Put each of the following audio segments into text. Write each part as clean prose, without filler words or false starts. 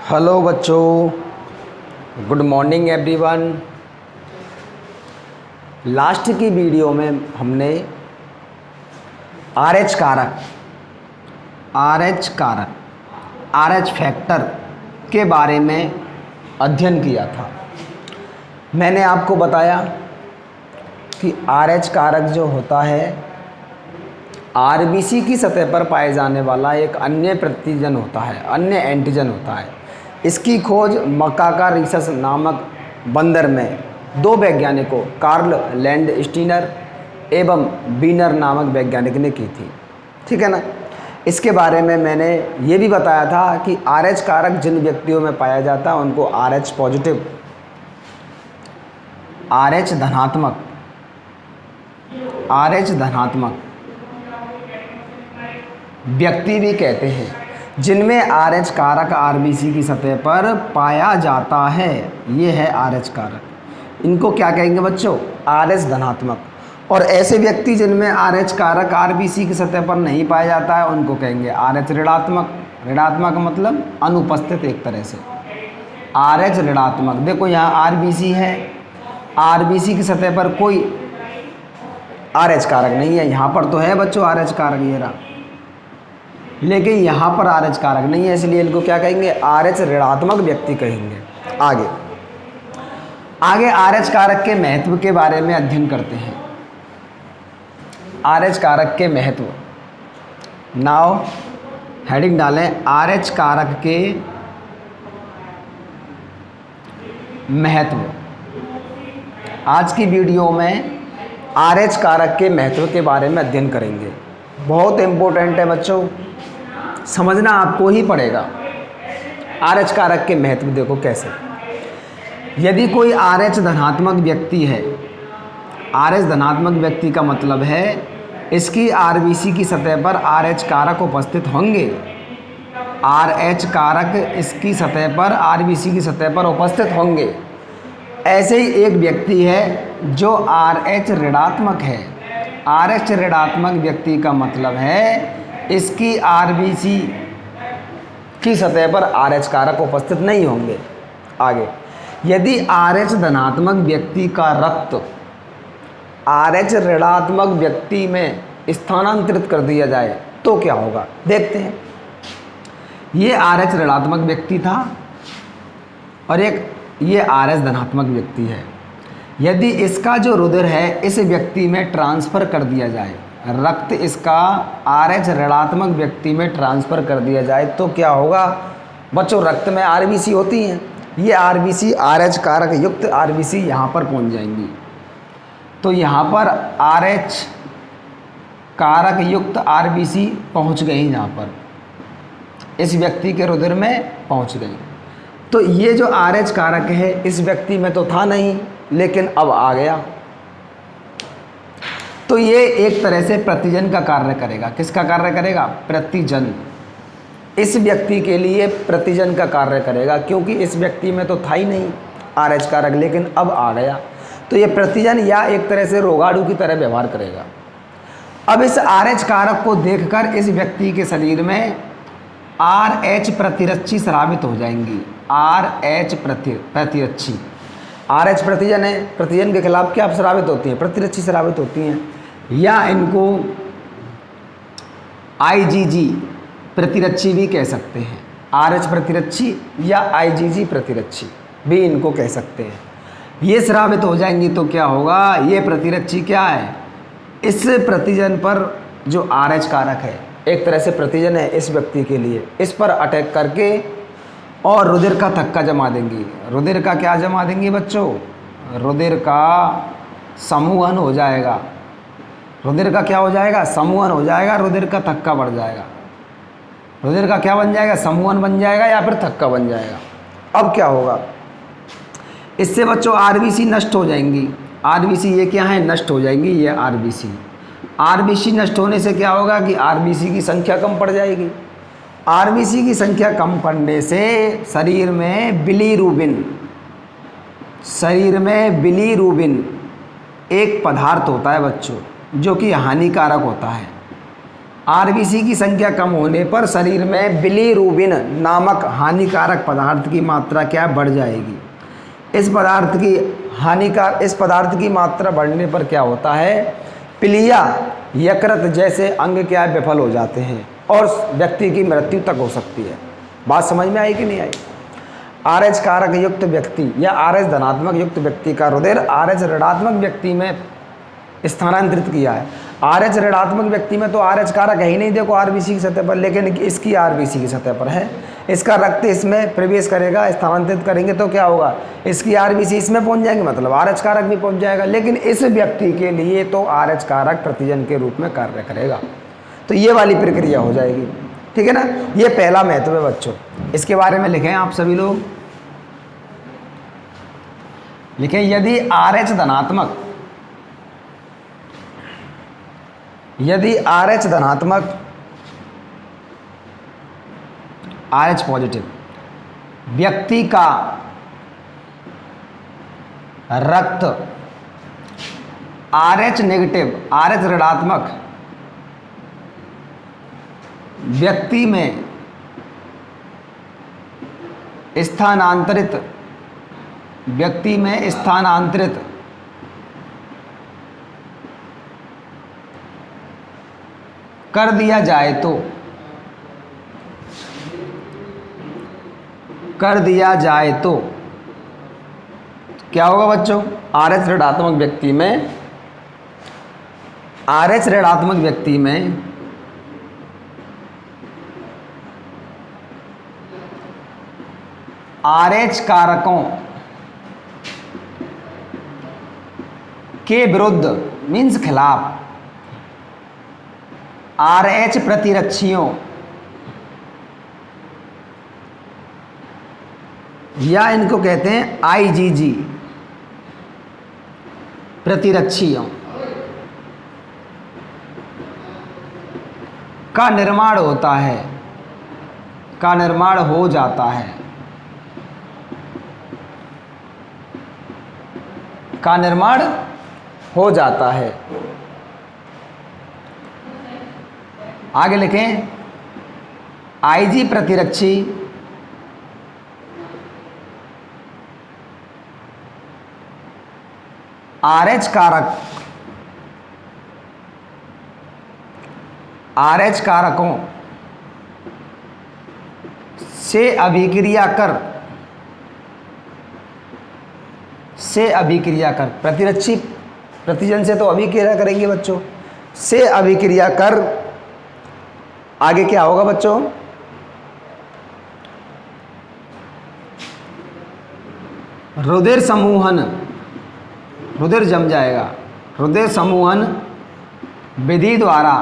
Hello बच्चों, good morning everyone. Last की video में हमने आरएच फैक्टर के बारे में अध्ययन किया था। मैंने आपको बताया कि आरएच कारक जो होता है आरबीसी की सतह पर पाए जाने वाला एक अन्य प्रतिजन होता है, अन्य एंटीजन होता है। इसकी खोज मकाकारिसस नामक बंदर में दो वैज्ञानिकों कार्ल लैंडस्टीनर एवं बीनर नामक वैज्ञानिक ने की थी। ठीक है ना। इसके बारे में मैंने ये भी बताया था कि आरएच कारक जिन व्यक्तियों में पाया जाता है उनको आरएच पॉजिटिव, आरएच धनात्मक व्यक्ति भी कहते हैं, जिनमें आरएच कारक आरबीसी की सतह पर पाया जाता है। ये है आरएच कारक। इनको क्या कहेंगे बच्चों? आरएच धनात्मक। और ऐसे व्यक्ति जिनमें आरएच कारक आरबीसी की सतह पर नहीं पाया जाता है उनको कहेंगे आरएच ऋणात्मक। ऋणात्मक मतलब अनुपस्थित एक तरह से। आरएच ऋणात्मक। देखो यहाँ आरबीसी है, आरबीसी की सतह पर कोई आरएच कारक नहीं है। यहाँ पर तो है बच्चों आरएच कारक, ये रहा, लेकिन यहाँ पर आरएच कारक नहीं है, इसलिए इनको क्या कहेंगे? आरएच ऋणात्मक व्यक्ति कहेंगे। आगे आरएच कारक के महत्व के बारे में अध्ययन करते हैं। आरएच कारक के महत्व। नाउ हेडिंग डालें आरएच कारक के महत्व। आज की वीडियो में आरएच कारक के महत्व के बारे में अध्ययन करेंगे। बहुत इम्पोर्टेंट है बच्चों, समझना आपको ही पड़ेगा। आरएच कारक के महत्व देखो कैसे। यदि कोई आरएच धनात्मक व्यक्ति है, आरएच धनात्मक व्यक्ति का मतलब है इसकी आरबीसी की सतह पर आरएच कारक उपस्थित होंगे। आरएच कारक इसकी सतह पर आरबीसी की सतह पर उपस्थित होंगे। ऐसे ही एक व्यक्ति है जो आरएच ऋणात्मक है। आरएच ऋणात्मक व्यक्ति का मतलब है इसकी आरबीसी की सतह पर आरएच कारक उपस्थित नहीं होंगे। आगे, यदि आरएच धनात्मक व्यक्ति का रक्त आरएच ऋणात्मक व्यक्ति में स्थानांतरित कर दिया जाए तो क्या होगा, देखते हैं। ये आरएच ऋणात्मक व्यक्ति था और एक ये आरएच धनात्मक व्यक्ति है। यदि इसका जो रुधिर है इस व्यक्ति में ट्रांसफ़र कर दिया जाए, रक्त इसका आरएच ऋणात्मक व्यक्ति में ट्रांसफ़र कर दिया जाए तो क्या होगा बच्चों? रक्त में आरबीसी होती हैं, ये आरबीसी आरएच कारक युक्त आरबीसी यहाँ पर पहुँच जाएंगी। तो यहाँ पर आरएच कारक युक्त आरबीसी पहुँच गई, यहाँ पर इस व्यक्ति के रुधिर में पहुँच गई। तो ये जो आरएच कारक है इस व्यक्ति में तो था नहीं, लेकिन अब आ गया। तो ये एक तरह से प्रतिजन का कार्य करेगा। किसका कार्य करेगा? प्रतिजन। इस व्यक्ति के लिए प्रतिजन का कार्य करेगा, क्योंकि इस व्यक्ति में तो था ही नहीं आरएच कारक, लेकिन अब आ गया। तो ये प्रतिजन या एक तरह से रोगाणु की तरह व्यवहार करेगा। अब इस आरएच कारक को देखकर इस व्यक्ति के शरीर में आरएच प्रतिरक्षी स्रावित हो जाएंगी। आरएच प्रतिरक्षी, आरएच प्रतिजन है, प्रतिजन के खिलाफ क्या स्रावित होती हैं? प्रतिरक्षी स्रावित होती हैं। या इनको आईजीजी प्रतिरक्षी भी कह सकते हैं। आरएच प्रतिरक्षी या आईजीजी प्रतिरक्षी भी इनको कह सकते हैं। ये स्रावित हो जाएंगी तो क्या होगा? ये प्रतिरक्षी क्या है? इस प्रतिजन पर जो आरएच कारक है, एक तरह से प्रतिजन है इस व्यक्ति के लिए, इस पर अटैक करके और रुधिर का थक्का जमा देंगी। रुधिर का क्या जमा देंगी बच्चों? रुधिर का समूहन हो जाएगा। रुधिर का क्या हो जाएगा? समूहन हो जाएगा। रुधिर का थक्का बढ़ जाएगा। रुधिर का क्या बन जाएगा? समूहन बन जाएगा या फिर थक्का बन जाएगा। अब क्या होगा? इससे बच्चों आरबीसी नष्ट हो जाएंगी। आरबीसी ये क्या है? नष्ट हो जाएंगी। ये आरबीसी, आरबीसी नष्ट होने से क्या होगा कि आरबीसी की संख्या कम पड़ जाएगी। आरबीसी की संख्या कम पड़ने से शरीर में बिलीरुबिन एक पदार्थ होता है बच्चों, जो कि हानिकारक होता है। आरबीसी की संख्या कम होने पर शरीर में बिलीरुबिन नामक हानिकारक पदार्थ की मात्रा क्या बढ़ जाएगी। इस पदार्थ की मात्रा बढ़ने पर क्या होता है, पीलिया यकृत जैसे अंग क्या विफल हो जाते हैं और व्यक्ति की मृत्यु तक हो सकती है। बात समझ में आई कि नहीं आई। आरएच कारक युक्त व्यक्ति या आरएच धनात्मक युक्त व्यक्ति का रुधिर आरएच ऋणात्मक व्यक्ति में स्थानांतरित किया है। आरएच ऋणात्मक व्यक्ति में तो आरएच कारक है ही नहीं, देखो आरबीसी की सतह पर, लेकिन इसकी आरबीसी की सतह पर है। इसका रक्त इसमें प्रवेश करेगा, स्थानांतरित करेंगे तो क्या होगा, इसकी आरबीसी इसमें पहुंच जाएंगे, मतलब आरएच कारक भी पहुंच जाएगा। लेकिन इस व्यक्ति के लिए तो आरएच कारक प्रतिजन के रूप में कार्य करेगा। तो ये वाली प्रक्रिया हो जाएगी, ठीक है ना। ये पहला महत्व है बच्चों, इसके बारे में लिखें आप सभी लोग। लिखें, यदि आरएच धनात्मक, यदि आरएच धनात्मक, आरएच पॉजिटिव व्यक्ति का रक्त आरएच नेगेटिव, आरएच ऋणात्मक व्यक्ति में स्थानांतरित कर दिया जाए तो क्या होगा बच्चों, आरएच ऋणात्मक व्यक्ति में, आरएच ऋणात्मक व्यक्ति में आरएच कारकों के विरुद्ध मीन्स खिलाफ आरएच प्रतिरक्षियों या इनको कहते हैं आईजीजी प्रतिरक्षियों का निर्माण होता है, का निर्माण हो जाता है, का निर्माण हो जाता है। आगे लिखें, आईजी प्रतिरक्षी आरएच कारक, आरएच कारकों से अभिक्रिया कर प्रतिरक्षी प्रतिजन से तो अभिक्रिया करेंगे बच्चों, से अभिक्रिया कर आगे क्या होगा बच्चों, रुधिर समूहन, रुधिर जम जाएगा, रुधिर समूहन विधि द्वारा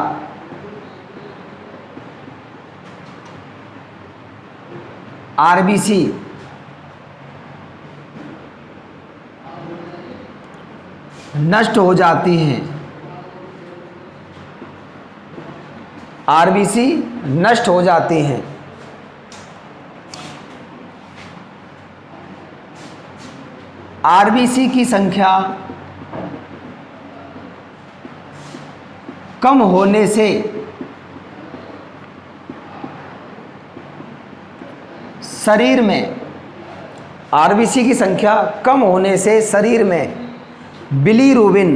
आरबीसी नष्ट हो जाती हैं, आरबीसी नष्ट हो जाती हैं। आरबीसी की संख्या कम होने से शरीर में, आरबीसी की संख्या कम होने से शरीर में बिलीरुबिन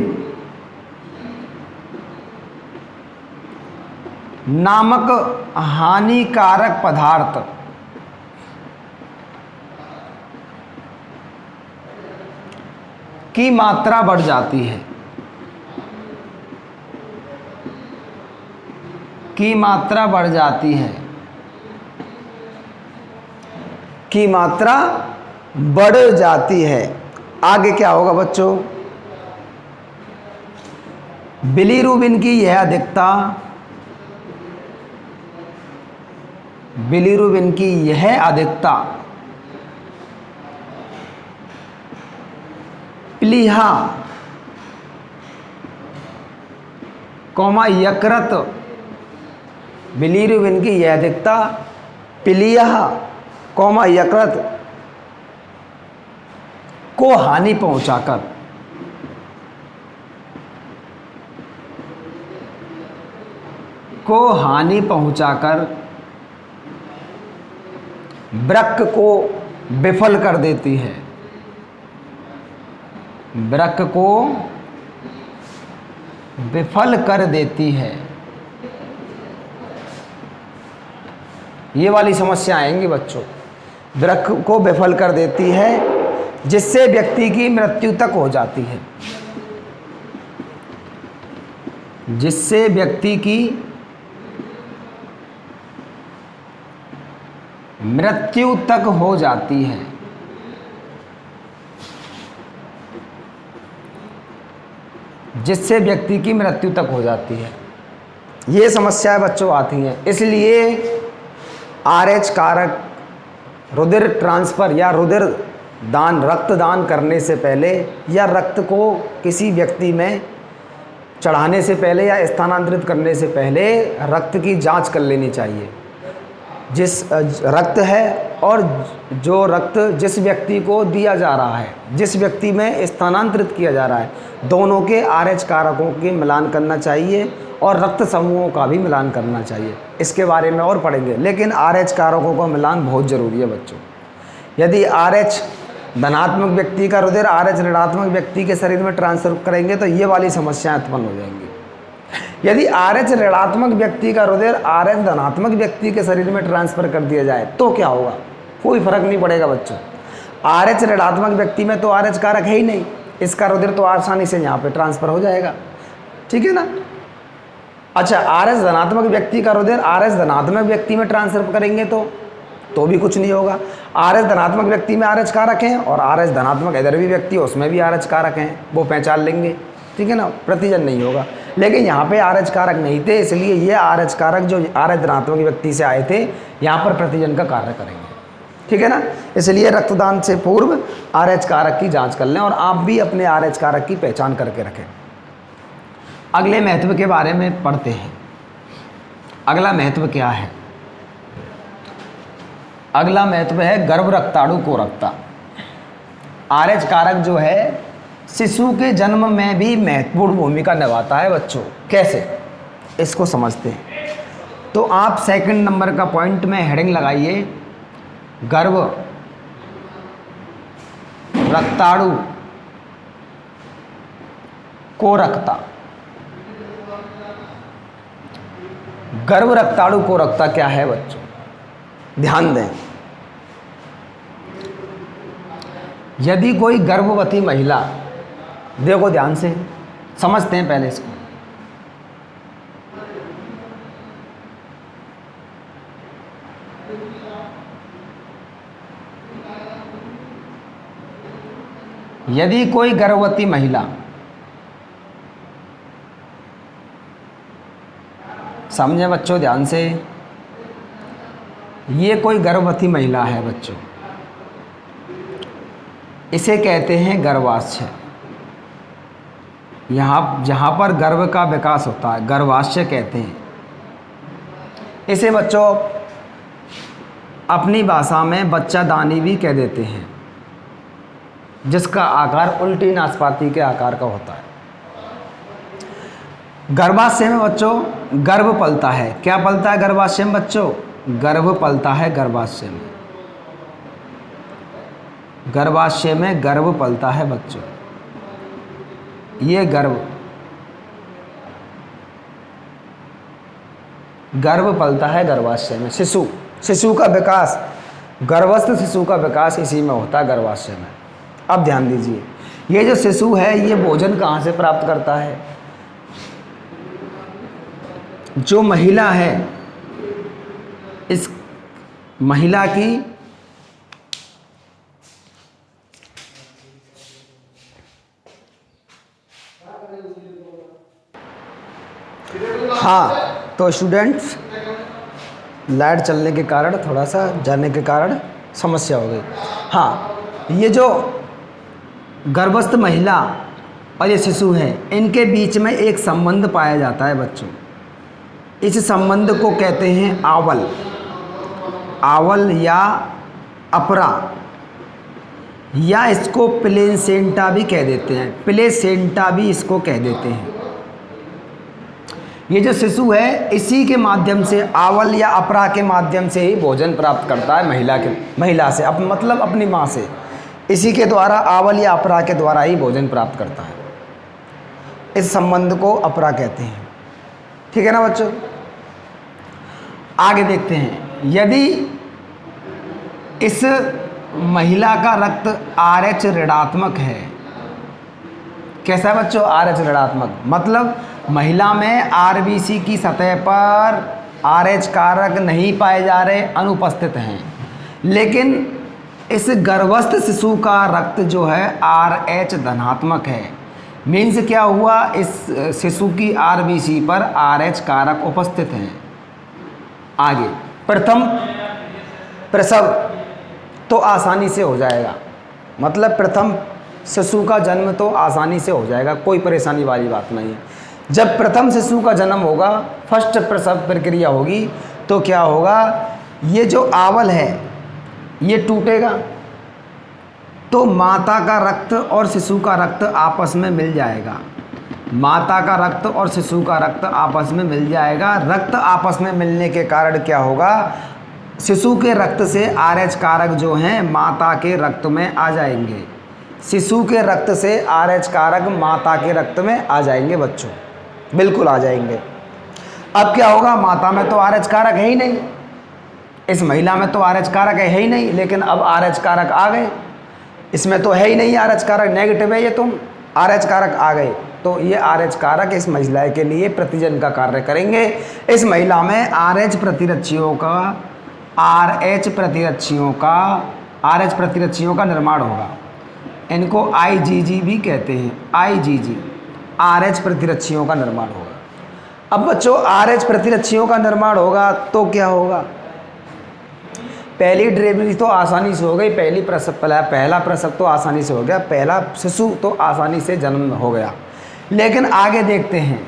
नामक हानिकारक पदार्थ की मात्रा बढ़ जाती है, की मात्रा बढ़ जाती है, की मात्रा बढ़ जाती है। आगे क्या होगा बच्चों, बिलीरुबिन की यह अधिकता, बिलीरुबिन की यह अधिकता प्लीहा यकृत, बिलीरुबिन की यह अधिकता प्लीहा यकृत को हानि पहुंचाकर को हानि पहुंचाकर वृक्क को विफल कर देती है। वृक्क को विफल कर देती है। ये वाली समस्या आएंगी बच्चों। वृक्क को विफल कर देती है जिससे व्यक्ति की मृत्यु तक हो जाती है। जिससे व्यक्ति की मृत्यु तक हो जाती है। जिससे व्यक्ति की मृत्यु तक हो जाती है। ये समस्याएं बच्चों आती हैं। इसलिए RH कारक रुधिर ट्रांसफ़र या रुधिर दान, रक्तदान करने से पहले या रक्त को किसी व्यक्ति में चढ़ाने से पहले या स्थानांतरित करने से पहले रक्त की जांच कर लेनी चाहिए। जिस रक्त है और जो रक्त जिस व्यक्ति को दिया जा रहा है, जिस व्यक्ति में स्थानांतरित किया जा रहा है, दोनों के RH कारकों की मिलान करना चाहिए और रक्त समूहों का भी मिलान करना चाहिए। इसके बारे में और पढ़ेंगे, लेकिन RH कारकों का मिलान बहुत ज़रूरी है बच्चों। यदि RH धनात्मक व्यक्ति का रुधिर RH ऋणात्मक व्यक्ति के शरीर में ट्रांसफर करेंगे तो ये वाली समस्याएं उत्पन्न हो जाएंगी। यदि RH ऋणात्मक व्यक्ति का रुधिर RH धनात्मक व्यक्ति के शरीर में ट्रांसफ़र कर दिया जाए तो क्या होगा? कोई फर्क नहीं पड़ेगा बच्चों। RH ऋणात्मक व्यक्ति में तो RH कारक है ही नहीं, इसका रुधिर तो आसानी से यहाँ पे ट्रांसफ़र हो जाएगा। ठीक है ना। अच्छा, RH धनात्मक व्यक्ति का रुधिर RH धनात्मक व्यक्ति में ट्रांसफ़र करेंगे तो भी कुछ नहीं होगा। RH धनात्मक व्यक्ति में RH कारक हैं और RH धनात्मक इधर भी व्यक्ति है उसमें भी RH कारक हैं, वो पहचान लेंगे। ठीक है ना, प्रतिजन नहीं होगा। लेकिन यहाँ पे RH कारक नहीं थे, इसलिए ये RH कारक जो RH धनात्मक व्यक्ति से आए थे यहाँ पर प्रतिजन का कार्य करेंगे। ठीक है ना। इसलिए रक्तदान से पूर्व RH कारक की जांच कर लें और आप भी अपने RH कारक की पहचान करके रखें। अगले महत्व के बारे में पढ़ते हैं। अगला महत्व क्या है? अगला महत्व है गर्भ रक्ताणु कोरकता। RH कारक जो है शिशु के जन्म में भी महत्वपूर्ण भूमिका निभाता है बच्चों। कैसे, इसको समझते हैं। तो आप सेकंड नंबर का पॉइंट में हेडिंग लगाइए, गर्भ रक्ताणु कोरकता। गर्भ रक्ताणु कोरकता क्या है बच्चों? ध्यान दें। यदि कोई गर्भवती महिला, देखो ध्यान से समझते हैं पहले इसको। यदि कोई गर्भवती महिला समझे बच्चों ध्यान से, ये कोई गर्भवती महिला है बच्चों, इसे कहते हैं गर्भाशय। यहाँ जहाँ पर गर्भ का विकास होता है गर्भाशय कहते हैं इसे बच्चों। अपनी भाषा में बच्चादानी भी कह देते हैं, जिसका आकार उल्टी नाशपाती के आकार का होता है। गर्भाशय में बच्चों गर्भ पलता है। क्या पलता है गर्भाशय में बच्चों? गर्भ पलता है गर्भाशय में। गर्भाशय में गर्भ पलता है बच्चों। ये गर्भ पलता है गर्भाशय में। शिशु का विकास, गर्भस्थ शिशु का विकास इसी में होता है गर्भाशय में। अब ध्यान दीजिए, ये जो शिशु है ये भोजन कहाँ से प्राप्त करता है? जो महिला है, इस महिला की हाँ, तो स्टूडेंट्स लाइट चलने के कारण, थोड़ा सा जाने के कारण समस्या हो गई। हाँ, ये जो गर्भस्थ महिला और ये शिशु है, इनके बीच में एक संबंध पाया जाता है बच्चों। इस संबंध को कहते हैं आवल या अपरा, या इसको प्लेसेंटा भी कह देते हैं। प्लेसेंटा भी इसको कह देते हैं। ये जो शिशु है इसी के माध्यम से आवल या अपरा के माध्यम से ही भोजन प्राप्त करता है महिला से, मतलब अपनी माँ से। इसी के द्वारा आवल या अपरा के द्वारा ही भोजन प्राप्त करता है। इस संबंध को अपरा कहते हैं। ठीक है ना बच्चों। आगे देखते हैं, यदि इस महिला का रक्त RH ऋणात्मक है। कैसा है बच्चों? RH ऋणात्मक मतलब महिला में RBC की सतह पर RH कारक नहीं पाए जा रहे, अनुपस्थित हैं। लेकिन इस गर्भस्थ शिशु का रक्त जो है RH धनात्मक है। मीन्स क्या हुआ? इस शिशु की RBC पर RH कारक उपस्थित हैं। आगे, प्रथम प्रसव तो आसानी से हो जाएगा, मतलब प्रथम शिशु का जन्म तो आसानी से हो जाएगा, कोई परेशानी वाली बात नहीं है। जब प्रथम शिशु का जन्म होगा, फर्स्ट प्रसव प्रक्रिया होगी, तो क्या होगा? ये जो आवल है ये टूटेगा, तो माता का रक्त और शिशु का रक्त आपस में मिल जाएगा। माता का रक्त और शिशु का रक्त आपस में मिल जाएगा। रक्त आपस में मिलने के कारण क्या होगा? शिशु के रक्त से RH कारक जो हैं माता के रक्त में आ जाएंगे। शिशु के रक्त से RH कारक माता के रक्त में आ जाएंगे बच्चों, बिल्कुल आ जाएंगे। अब क्या होगा? माता में तो RH कारक है ही नहीं, इस महिला में तो RH कारक है ही नहीं, लेकिन अब RH कारक आ गए। इसमें तो है ही नहीं RH कारक, नेगेटिव है ये, तुम RH कारक आ गए, तो ये RH कारक इस महिला के लिए प्रतिजन का कार्य करेंगे। इस महिला में RH प्रतिरक्षियों का निर्माण होगा। इनको IgG भी कहते हैं, IgG, RH प्रतिरक्षियों का निर्माण होगा। अब बच्चों RH प्रतिरक्षियों का निर्माण होगा तो क्या होगा? पहली डिलीवरी तो आसानी से हो गई, पहला प्रसव तो आसानी से हो गया, पहला शिशु तो आसानी से जन्म हो गया। लेकिन आगे देखते हैं,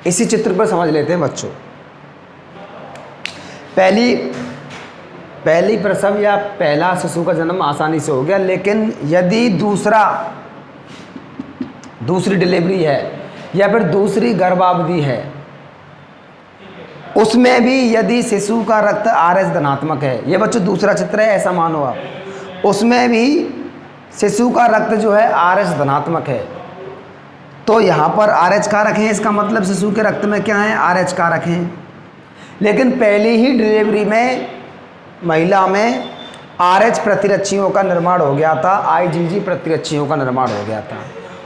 इसी चित्र पर समझ लेते हैं बच्चों। पहली प्रसव या पहला शिशु का जन्म आसानी से हो गया, लेकिन यदि दूसरी डिलीवरी है या फिर दूसरी गर्भावधि है, उसमें भी यदि शिशु का रक्त RH धनात्मक है, ये बच्चों दूसरा चित्र है, ऐसा मानो आप, उसमें भी शिशु का रक्त जो है RH धनात्मक है, तो यहाँ पर RH कारक हैं। इसका मतलब शिशु के रक्त में क्या है? RH कारक हैं। लेकिन पहली ही डिलीवरी में महिला में RH प्रतिरक्षियों का निर्माण हो गया था, IgG प्रतिरक्षियों का निर्माण हो गया था।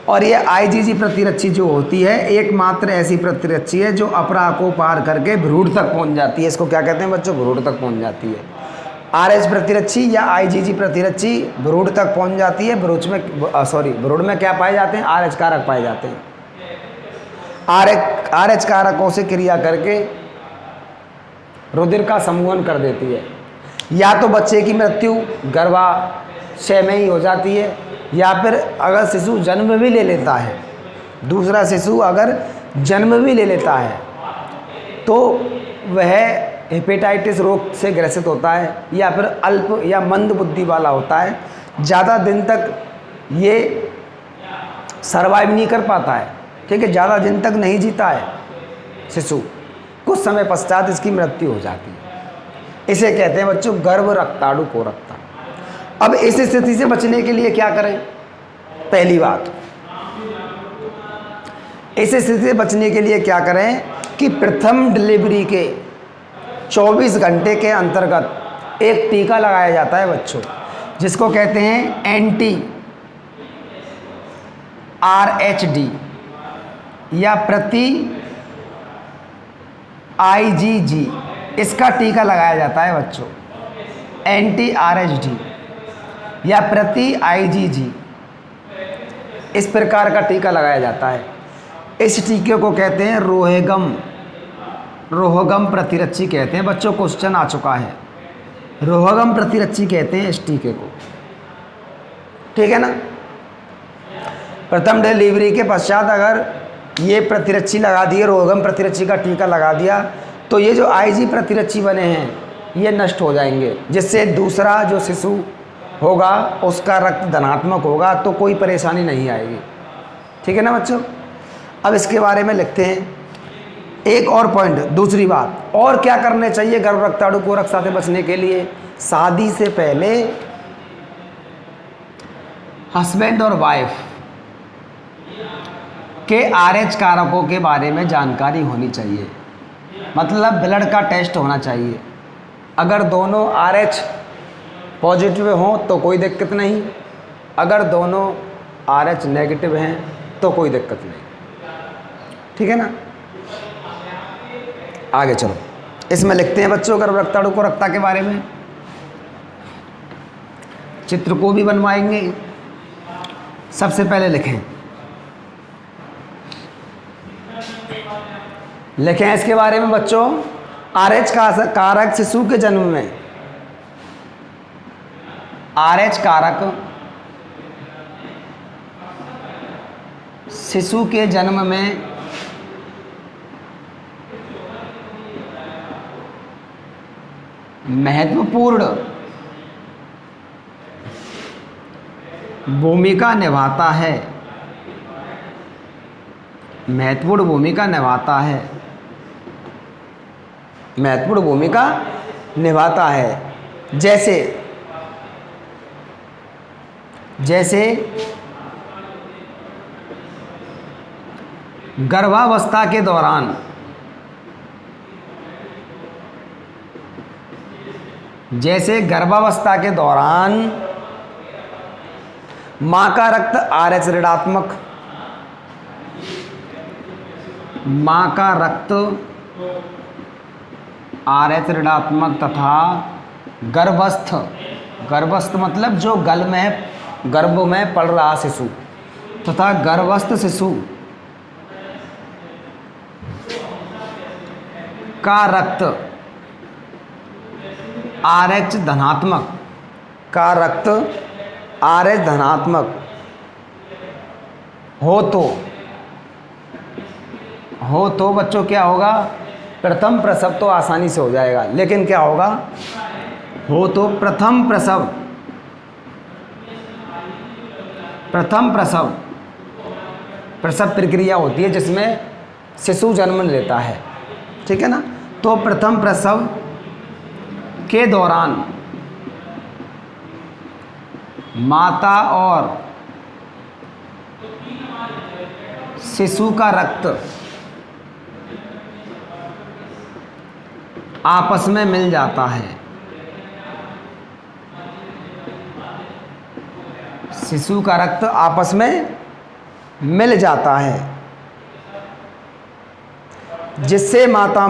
और ये IgG प्रतिरक्षी जो होती है, एकमात्र ऐसी प्रतिरक्षी है जो अपरा को पार करके भ्रूण तक पहुंच जाती है। इसको क्या कहते हैं बच्चों? भ्रूण तक पहुंच जाती है। RH प्रतिरक्षी या IgG प्रतिरक्षी भ्रूण तक पहुंच जाती है। भ्रूण में क्या पाए जाते हैं? RH कारक पाए जाते हैं। RH कारकों से क्रिया करके रुधिर का समूहन कर देती है। या तो बच्चे की मृत्यु गर्भाशय में ही हो जाती है, या फिर अगर शिशु जन्म भी ले लेता है, दूसरा शिशु अगर जन्म भी ले लेता है, तो वह हेपेटाइटिस रोग से ग्रसित होता है, या फिर अल्प या मंद बुद्धि वाला होता है। ज़्यादा दिन तक ये सर्वाइव नहीं कर पाता है, ठीक है, ज़्यादा दिन तक नहीं जीता है शिशु, कुछ समय पश्चात इसकी मृत्यु हो जाती है। इसे कहते हैं बच्चों गर्भ रक्ताणु कोरकता। अब इस स्थिति से बचने के लिए क्या करें? पहली बात, इस स्थिति से बचने के लिए क्या करें कि प्रथम डिलीवरी के 24 घंटे के अंतर्गत एक टीका लगाया जाता है बच्चों, जिसको कहते हैं anti-RHD या प्रति IgG। इसका टीका लगाया जाता है बच्चों, anti-RHD या प्रति IgG, इस प्रकार का टीका लगाया जाता है। इस टीके को कहते हैं रोहगम प्रतिरक्षी कहते हैं बच्चों। क्वेश्चन आ चुका है, रोहगम प्रतिरक्षी कहते हैं इस टीके को, ठीक है ना। प्रथम डिलीवरी के पश्चात अगर ये प्रतिरक्षी लगा दिए, रोहगम प्रतिरक्षी का टीका लगा दिया, तो ये जो IG प्रतिरक्षी बने हैं ये नष्ट हो जाएंगे, जिससे दूसरा जो शिशु होगा उसका रक्त धनात्मक होगा, तो कोई परेशानी नहीं आएगी, ठीक है ना बच्चों। अब इसके बारे में लिखते हैं एक और पॉइंट, दूसरी बात, और क्या करने चाहिए गर्भरक्ताणु कुरक्षा से बचने के लिए। शादी से पहले हस्बैंड और वाइफ के RH कारकों के बारे में जानकारी होनी चाहिए। मतलब ब्लड का टेस्ट होना चाहिए। अगर दोनों RH पॉजिटिव हों तो कोई दिक्कत नहीं, अगर दोनों RH नेगेटिव हैं तो कोई दिक्कत नहीं, ठीक है ना। आगे चलो, इसमें लिखते हैं बच्चों गर्भरक्ताणु कुरक्षा के बारे में, चित्र को भी बनवाएंगे। सबसे पहले लिखें इसके बारे में बच्चों, RH कारक शिशु के जन्म में, RH कारक शिशु के जन्म में महत्वपूर्ण भूमिका निभाता है, महत्वपूर्ण भूमिका निभाता है, महत्वपूर्ण भूमिका निभाता है। जैसे जैसे गर्भावस्था के दौरान, जैसे गर्भावस्था के दौरान मां का रक्त RH ऋणात्मक, मां का रक्त RH ऋणात्मक तथा गर्भस्थ, गर्भस्थ मतलब जो गर्भ में पल रहा शिशु, तथा गर्भस्थ शिशु का रक्त RH धनात्मक, का रक्त RH धनात्मक हो तो बच्चों क्या होगा, प्रथम प्रसव तो आसानी से हो जाएगा, लेकिन क्या होगा, हो तो प्रथम प्रसव प्रक्रिया होती है जिसमें शिशु जन्म लेता है, ठीक है ना। तो प्रथम प्रसव के दौरान माता और शिशु का रक्त आपस में मिल जाता है, शिशु का रक्त आपस में मिल जाता है, जिससे माता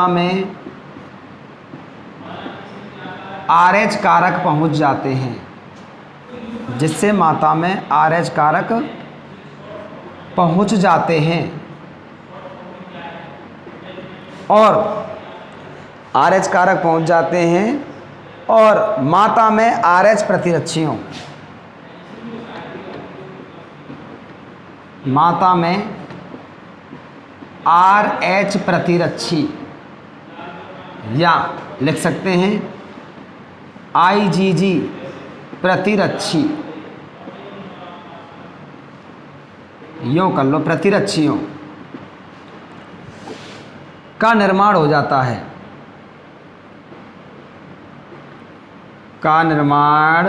में RH कारक पहुंच जाते हैं, जिससे माता में RH कारक पहुंच जाते हैं और RH कारक पहुंच जाते हैं और माता में RH प्रतिरक्षियों, माता में RH प्रतिरक्षी, या लिख सकते हैं IgG प्रतिरक्षी, यूँ कर लो, प्रतिरक्षियों का निर्माण हो जाता है, का निर्माण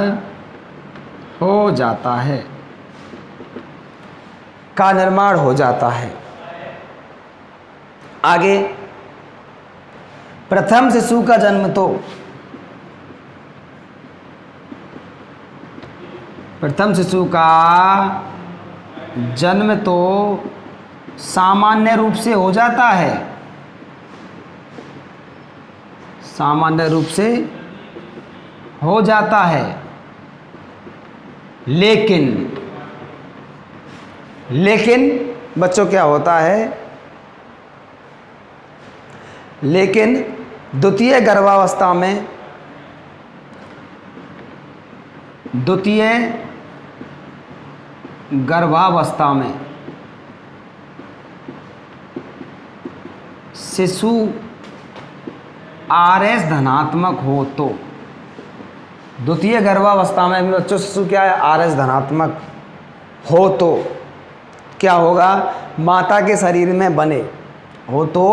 हो जाता है, का निर्माण हो जाता है। आगे, प्रथम शिशु का जन्म तो, प्रथम शिशु का जन्म तो सामान्य रूप से हो जाता है, सामान्य रूप से हो जाता है, लेकिन बच्चों क्या होता है, लेकिन द्वितीय गर्भावस्था में शिशु RH धनात्मक हो तो, द्वितीय गर्भावस्था में भी बच्चों शिशु क्या है, आरएच धनात्मक हो तो क्या होगा, माता के शरीर में बने, हो तो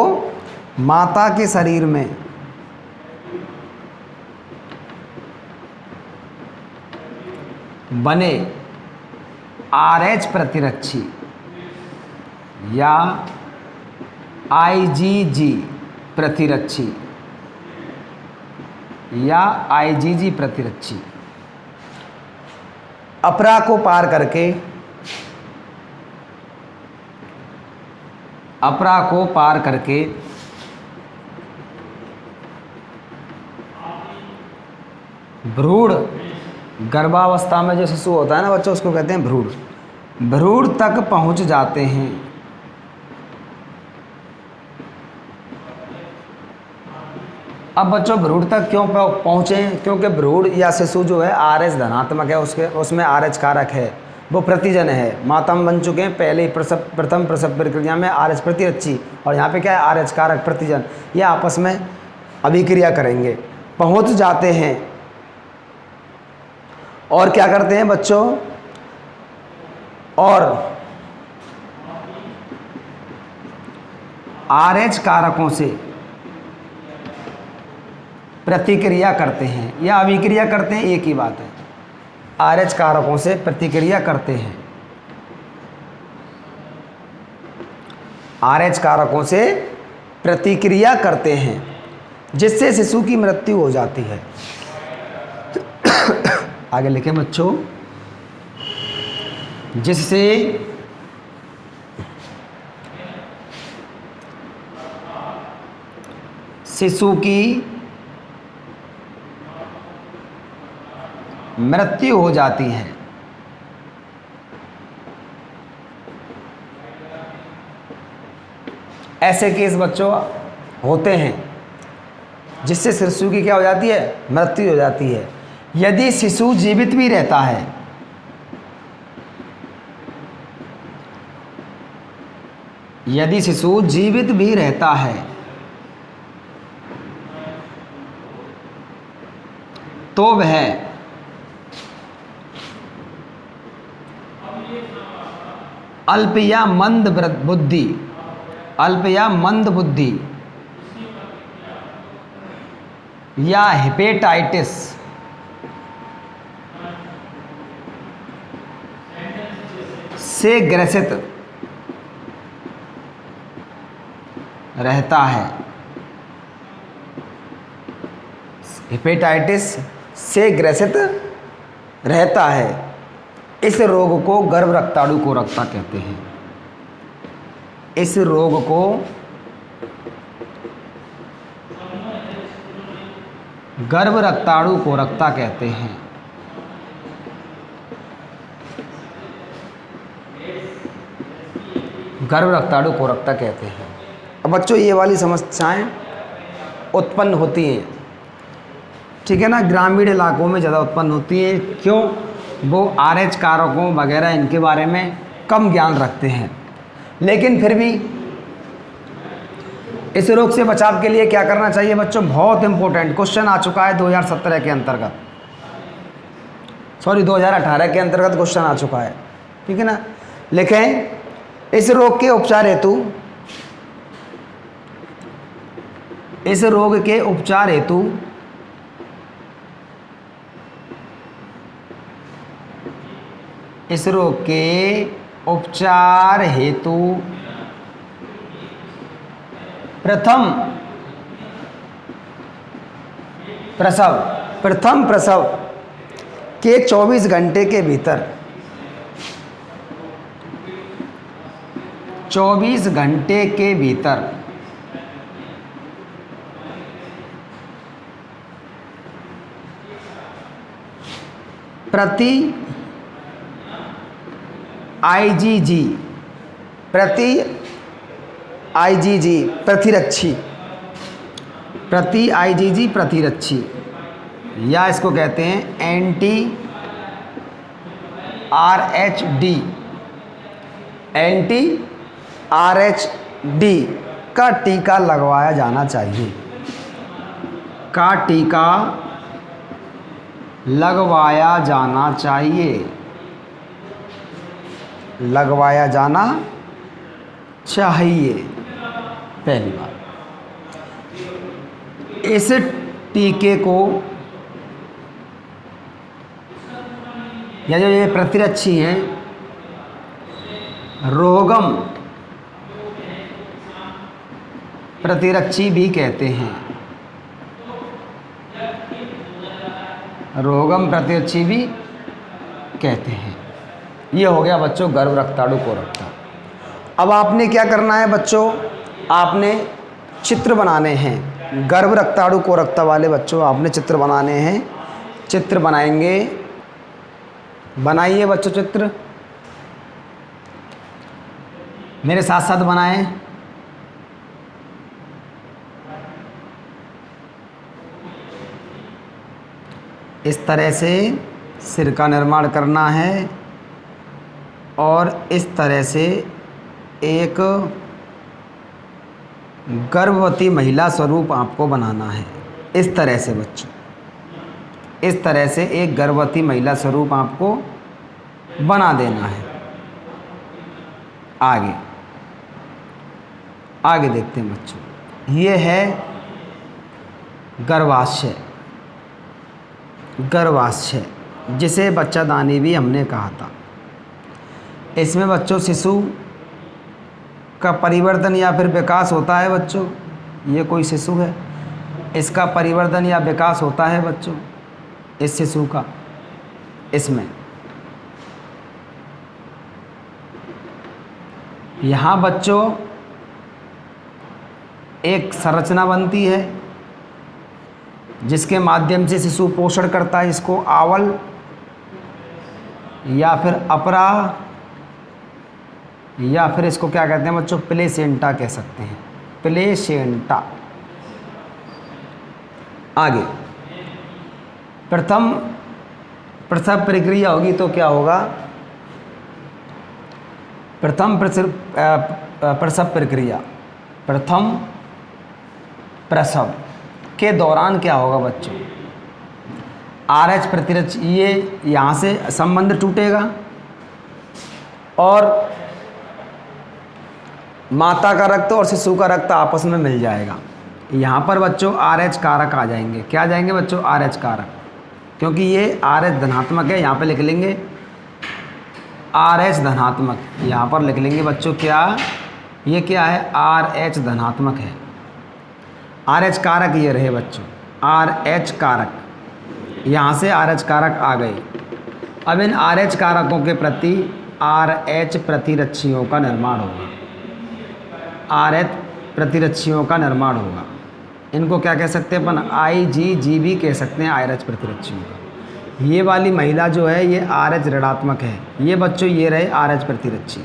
माता के शरीर में बने आरएच प्रतिरक्षी या आईजीजी प्रतिरक्षी या आईजीजी प्रतिरक्षी अपरा को पार करके, अपरा को पार करके भ्रूण गर्भावस्था में जो शिशु होता है ना बच्चों, उसको कहते हैं भ्रूण, भ्रूण तक पहुंच जाते हैं। अब बच्चों भ्रूण तक क्यों पहुँचे, क्योंकि भ्रूण या शिशु जो है आरएच धनात्मक है, उसमें आरएच कारक है, वो प्रतिजन है, माता में बन चुके हैं पहले प्रथम प्रसव प्रक्रिया में आरएच प्रतिरक्षी, और यहाँ पे क्या है आरएच कारक प्रतिजन, ये आपस में अभिक्रिया करेंगे, पहुँच जाते हैं और क्या करते हैं बच्चों, और आरएच कारकों से प्रतिक्रिया करते हैं या अभिक्रिया करते हैं, एक ही बात है, आरएच कारकों से प्रतिक्रिया करते हैं, आरएच कारकों से प्रतिक्रिया करते हैं, जिससे शिशु की मृत्यु हो जाती है। आगे लिखें बच्चों, जिससे शिशु की मृत्यु हो जाती है। ऐसे केस बच्चों होते हैं जिससे शिशु की क्या हो जाती है, मृत्यु हो जाती है। यदि शिशु जीवित भी रहता है, यदि शिशु जीवित भी रहता है तो वह अल्प या मंद बुद्धि, अल्प या मंद बुद्धि या हेपेटाइटिस से ग्रसित रहता है, हेपेटाइटिस से ग्रसित रहता है। इस रोग को गर्भ रक्ताणु कोरकता कहते हैं। इस रोग को गर्भ रक्ताणु कोरकता कहते हैं। गर्भ रक्ताणु कोरकता कहते हैं। अब बच्चों ये वाली समस्याएं उत्पन्न होती हैं, ठीक है ना, ग्रामीण इलाकों में ज़्यादा उत्पन्न होती है। क्यों? वो आरएच कारकों वगैरह इनके बारे में कम ज्ञान रखते हैं। लेकिन फिर भी इस रोग से बचाव के लिए क्या करना चाहिए बच्चों? बहुत इंपॉर्टेंट क्वेश्चन आ चुका है 2017 के अंतर्गत, 2018 के अंतर्गत क्वेश्चन आ चुका है, ठीक है ना। लिखें, इस रोग के उपचार हेतु, इस रोग के उपचार हेतु इस रोग के उपचार हेतु प्रथम प्रसव के 24 घंटे के भीतर 24 घंटे के भीतर प्रति आईजीजी प्रतिरक्षी या इसको कहते हैं एंटी आरएचडी का टीका लगवाया जाना चाहिए, का टीका लगवाया जाना चाहिए, लगवाया जाना चाहिए। पहली बात, इस टीके को या जो ये प्रतिरक्षी हैं रोगम प्रतिरक्षी भी कहते हैं, रोगम प्रतिरक्षी भी कहते हैं। ये हो गया बच्चों गर्भ रक्ताणु कोरकता। अब आपने क्या करना है बच्चों, आपने चित्र बनाने हैं गर्भ रक्ताणु कोरकता वाले बच्चों, आपने चित्र बनाने हैं। चित्र बनाएंगे, बनाइए बच्चों चित्र, मेरे साथ साथ बनाएं। इस तरह से सिर का निर्माण करना है और इस तरह से एक गर्भवती महिला स्वरूप आपको बनाना है। इस तरह से बच्चों, इस तरह से एक गर्भवती महिला स्वरूप आपको बना देना है। आगे आगे देखते हैं बच्चों, ये है गर्भाशय, गर्भाशय जिसे बच्चादानी भी हमने कहा था। इसमें बच्चों शिशु का परिवर्तन या फिर विकास होता है बच्चों। ये कोई शिशु है, इसका परिवर्तन या विकास होता है बच्चों, इस शिशु का। इसमें यहाँ बच्चों एक संरचना बनती है जिसके माध्यम से शिशु पोषण करता है। इसको आवल या फिर अपरा या फिर इसको क्या कहते हैं बच्चों, प्लेसेंटा कह सकते हैं, प्लेसेंटा। आगे प्रथम प्रसव प्रक्रिया होगी तो क्या होगा, प्रथम प्रसव प्रक्रिया, प्रथम प्रसव के दौरान क्या होगा बच्चों, RH प्रतिरक्षी, ये यहाँ से संबंध टूटेगा और माता का रक्त और शिशु का रक्त आपस में मिल जाएगा। यहाँ पर बच्चों RH कारक आ जाएंगे। क्या आ जाएंगे बच्चों, RH कारक, क्योंकि ये RH धनात्मक है। यहाँ पर लिख लेंगे RH धनात्मक, यहाँ पर लिख लेंगे बच्चों क्या, ये क्या है, RH धनात्मक है। RH कारक ये रहे बच्चों, RH कारक, यहाँ से RH कारक आ गए। अब इन RH कारकों के प्रति RH प्रतिरक्षियों का निर्माण होगा, RH प्रतिरक्षियों का निर्माण होगा। इनको क्या कह सकते हैं अपन, IgG भी कह सकते हैं, RH प्रतिरक्षियों का। ये वाली महिला जो है ये RH ऋणात्मक है। ये बच्चों ये रहे RH प्रतिरक्षी,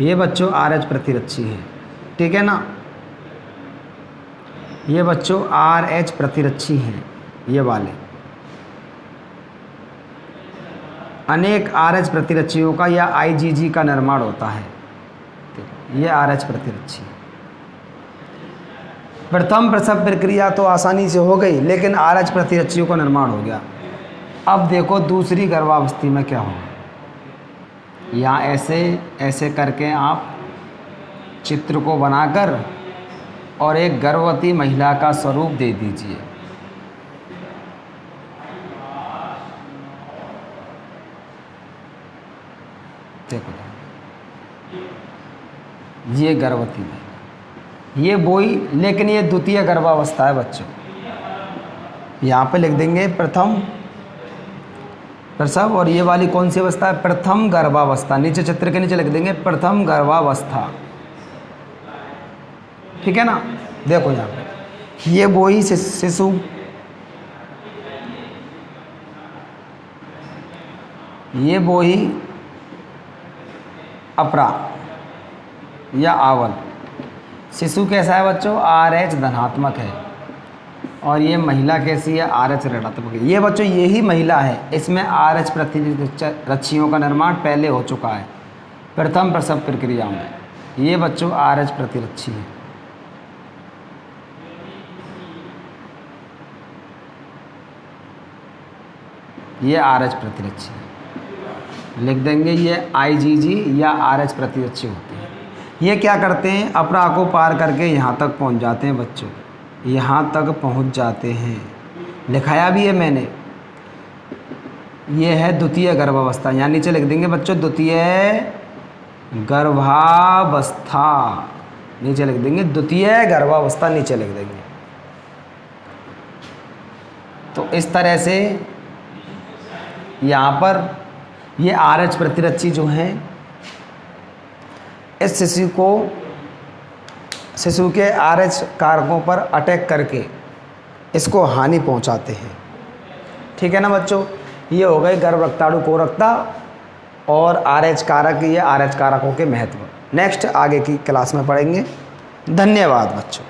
ये बच्चों RH प्रतिरक्षी है, ठीक है ना। ये बच्चों RH प्रतिरक्षी हैं ये वाले। अनेक RH प्रतिरक्षियों का या IgG का निर्माण होता है। ये RH प्रतिरक्षी। प्रथम प्रसव प्रक्रिया तो आसानी से हो गई, लेकिन RH प्रतिरक्षियों का निर्माण हो गया। अब देखो दूसरी गर्भावस्था में क्या होगा। यहाँ ऐसे ऐसे करके आप चित्र को बनाकर और एक गर्भवती महिला का स्वरूप दे दीजिए। देखो ये गर्भवती महिला, ये बोई, लेकिन ये द्वितीय गर्भावस्था है बच्चों। यहाँ पे लिख देंगे प्रथम प्रसव, और ये वाली कौन सी अवस्था है, प्रथम गर्भावस्था। नीचे चित्र के नीचे लिख देंगे प्रथम गर्भावस्था, ठीक है ना। देखो यहाँ पे ये बोई शिशु, ये बोई अपरा या आवल। शिशु कैसा है बच्चों, RH धनात्मक है, और ये महिला कैसी है, RH ऋणात्मक है। ये बच्चों यही महिला है, इसमें RH प्रतिरक्षियों का निर्माण पहले हो चुका है प्रथम प्रसव प्रक्रिया में। ये बच्चों RH प्रतिरक्षी है। ये RH प्रतिरक्षी है। लिख देंगे ये IgG या RH प्रतिरक्षी होते हैं। ये क्या करते हैं, अपरा को पार करके यहाँ तक पहुँच जाते हैं बच्चों, यहाँ तक पहुँच जाते हैं। लिखाया भी है मैंने, ये है द्वितीय गर्भावस्था, यहाँ नीचे लिख देंगे बच्चों द्वितीय गर्भावस्था, नीचे लिख देंगे द्वितीय गर्भावस्था, नीचे लिख देंगे। तो इस तरह से यहाँ पर ये RH प्रतिरक्षी जो हैं इस शिशु के RH कारकों पर अटैक करके इसको हानि पहुँचाते हैं। ठीक है ना बच्चों, ये हो गए गर्भरक्ताणु कोरकता और RH कारक, ये RH कारकों के महत्व। नेक्स्ट आगे की क्लास में पढ़ेंगे। धन्यवाद बच्चों।